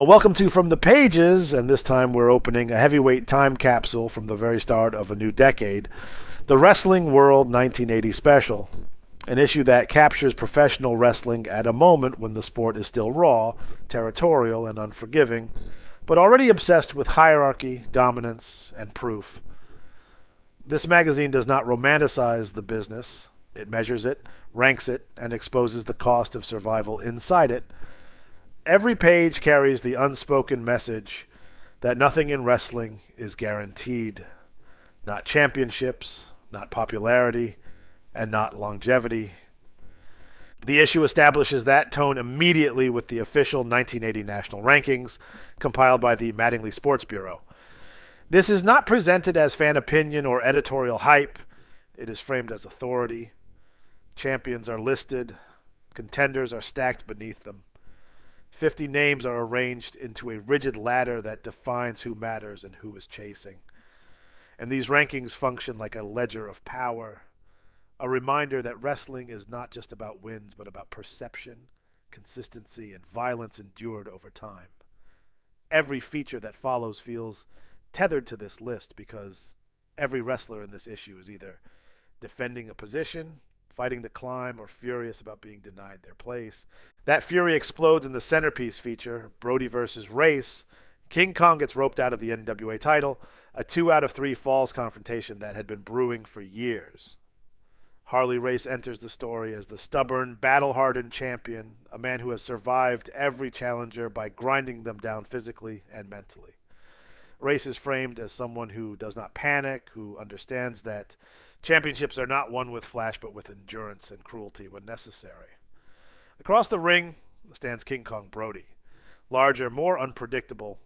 Welcome to From the Pages, and this time we're opening a heavyweight time capsule from the very start of a new decade, the Wrestling World 1980 Special, an issue that captures professional wrestling at a moment when the sport is still raw, territorial, and unforgiving, but already obsessed with hierarchy, dominance, and proof. This magazine does not romanticize the business. It measures it, ranks it, and exposes the cost of survival inside it. Every page carries the unspoken message that nothing in wrestling is guaranteed. Not championships, not popularity, and not longevity. The issue establishes that tone immediately with the official 1980 national rankings compiled by the Mattingley Sports Bureau. This is not presented as fan opinion or editorial hype. It is framed as authority. Champions are listed. Contenders are stacked beneath them. 50 names are arranged into a rigid ladder that defines who matters and who is chasing. And these rankings function like a ledger of power, a reminder that wrestling is not just about wins, but about perception, consistency, and violence endured over time. Every feature that follows feels tethered to this list because every wrestler in this issue is either defending a position, fighting the climb, or furious about being denied their place. That fury explodes in the centerpiece feature, Brody versus Race. King Kong gets roped out of the NWA title, a 2 out of 3 falls confrontation that had been brewing for years. Harley Race enters the story as the stubborn, battle-hardened champion, a man who has survived every challenger by grinding them down physically and mentally. Race is framed as someone who does not panic, who understands that championships are not won with flash but with endurance and cruelty when necessary. Across the ring stands King Kong Brody, larger, more unpredictable,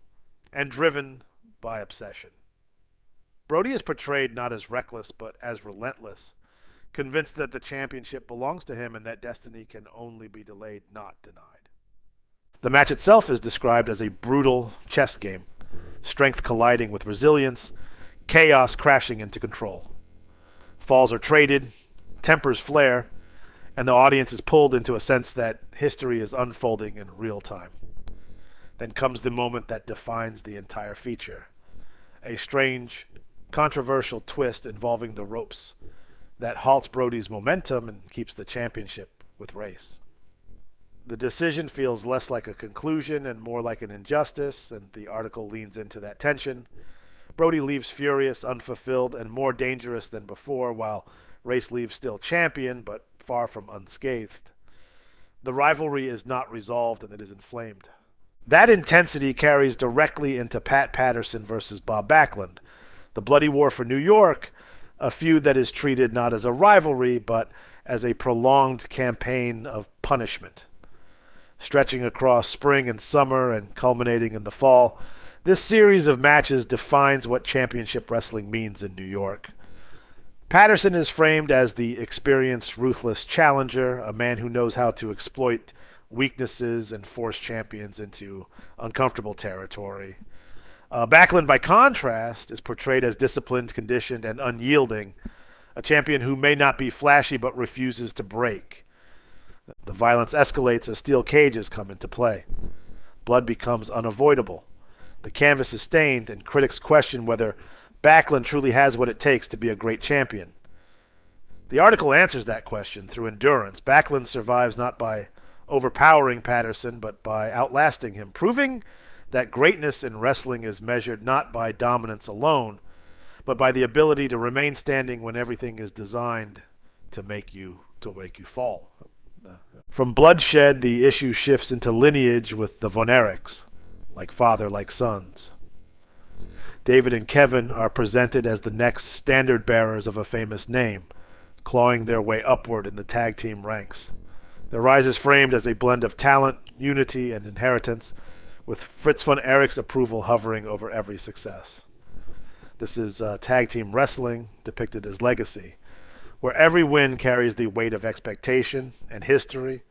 and driven by obsession. Brody is portrayed not as reckless but as relentless, convinced that the championship belongs to him and that destiny can only be delayed, not denied. The match itself is described as a brutal chess game, strength colliding with resilience, chaos crashing into control. Falls are traded, tempers flare, and the audience is pulled into a sense that history is unfolding in real time. Then comes the moment that defines the entire feature, a strange, controversial twist involving the ropes that halts Brody's momentum and keeps the championship with Race. The decision feels less like a conclusion and more like an injustice, and the article leans into that tension. Brody leaves furious, unfulfilled, and more dangerous than before, while Race leaves still champion, but far from unscathed. The rivalry is not resolved, and it is inflamed. That intensity carries directly into Patterson versus Bob Backlund, the bloody war for New York, a feud that is treated not as a rivalry, but as a prolonged campaign of punishment. Stretching across spring and summer and culminating in the fall, this series of matches defines what championship wrestling means in New York. Patterson is framed as the experienced, ruthless challenger, a man who knows how to exploit weaknesses and force champions into uncomfortable territory. Backlund, by contrast, is portrayed as disciplined, conditioned, and unyielding, a champion who may not be flashy but refuses to break. The violence escalates as steel cages come into play. Blood becomes unavoidable. The canvas is stained, and critics question whether Backlund truly has what it takes to be a great champion. The article answers that question through endurance. Backlund survives not by overpowering Patterson, but by outlasting him, proving that greatness in wrestling is measured not by dominance alone, but by the ability to remain standing when everything is designed to make you fall. From bloodshed, the issue shifts into lineage with the Von Erichs, like father, like sons. David and Kevin are presented as the next standard bearers of a famous name, clawing their way upward in the tag team ranks. Their rise is framed as a blend of talent, unity, and inheritance, with Fritz Von Erich's approval hovering over every success. This is tag team wrestling depicted as legacy, where every win carries the weight of expectation and history.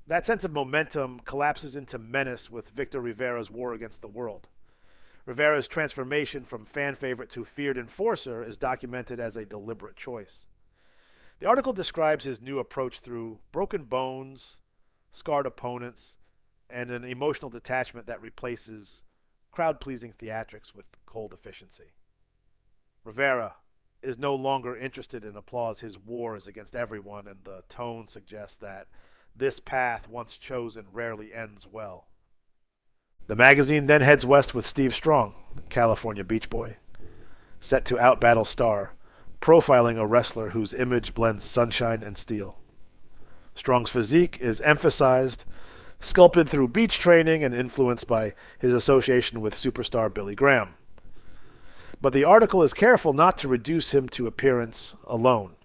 That sense of momentum collapses into menace with Victor Rivera's war against the world. Rivera's transformation from fan favorite to feared enforcer is documented as a deliberate choice. The article describes his new approach through broken bones, scarred opponents, and an emotional detachment that replaces crowd-pleasing theatrics with cold efficiency. Rivera is no longer interested in applause. His war is against everyone, and the tone suggests that this path, once chosen, rarely ends well. The magazine then heads west with Steve Strong, the California Beach Boy, set to outbattle Star, profiling a wrestler whose image blends sunshine and steel. Strong's physique is emphasized, sculpted through beach training and influenced by his association with superstar Billy Graham. But the article is careful not to reduce him to appearance alone.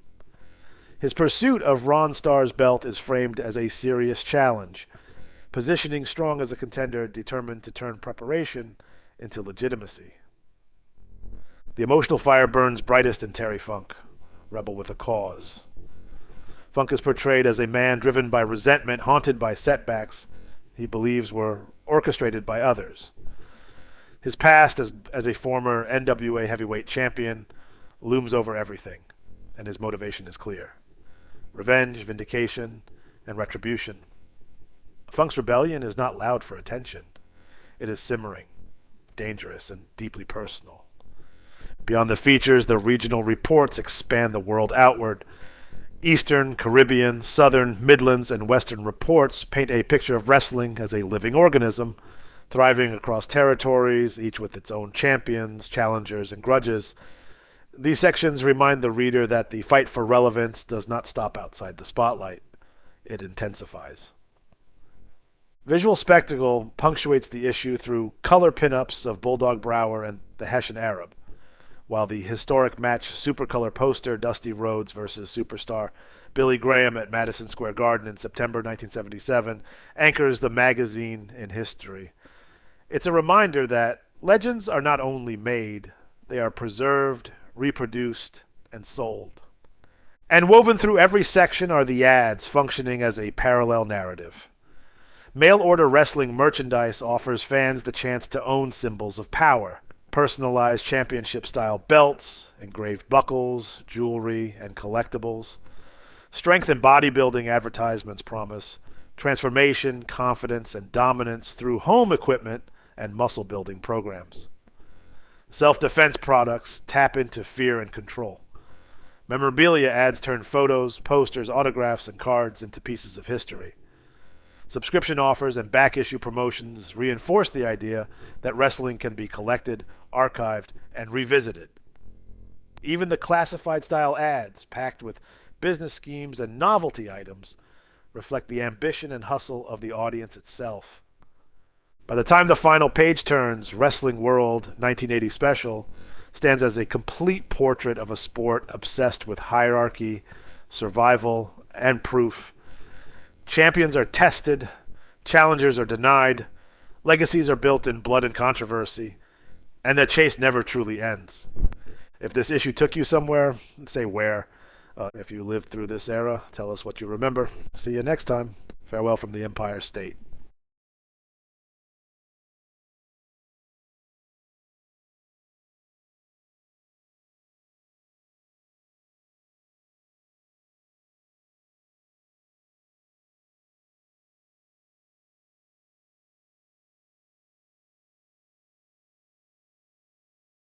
His pursuit of Ron Starr's belt is framed as a serious challenge, positioning Strong as a contender determined to turn preparation into legitimacy. The emotional fire burns brightest in Terry Funk, rebel with a cause. Funk is portrayed as a man driven by resentment, haunted by setbacks he believes were orchestrated by others. His past as a former NWA heavyweight champion looms over everything, and his motivation is clear. Revenge, vindication, and retribution. Funk's rebellion is not loud for attention. It is simmering, dangerous, and deeply personal. Beyond the features, the regional reports expand the world outward. Eastern, Caribbean, Southern, Midlands, and Western reports paint a picture of wrestling as a living organism, thriving across territories, each with its own champions, challengers, and grudges. These sections remind the reader that the fight for relevance does not stop outside the spotlight. It intensifies. Visual spectacle punctuates the issue through color pinups of Bulldog Brower and the Hessian Arab, while the historic match Supercolor poster Dusty Rhodes versus superstar Billy Graham at Madison Square Garden in September 1977 anchors the magazine in history. It's a reminder that legends are not only made, they are preserved, reproduced, and sold. And woven through every section are the ads functioning as a parallel narrative. Mail-order wrestling merchandise offers fans the chance to own symbols of power. Personalized championship-style belts, engraved buckles, jewelry, and collectibles. Strength and bodybuilding advertisements promise transformation, confidence, and dominance through home equipment and muscle-building programs. Self-defense products tap into fear and control. Memorabilia ads turn photos, posters, autographs, and cards into pieces of history. Subscription offers and back-issue promotions reinforce the idea that wrestling can be collected, archived, and revisited. Even the classified-style ads, packed with business schemes and novelty items, reflect the ambition and hustle of the audience itself. By the time the final page turns, Wrestling World 1980 Special stands as a complete portrait of a sport obsessed with hierarchy, survival, and proof. Champions are tested, challengers are denied, legacies are built in blood and controversy, and the chase never truly ends. If this issue took you somewhere, say where. If you lived through this era, tell us what you remember. See you next time. Farewell from the Empire State.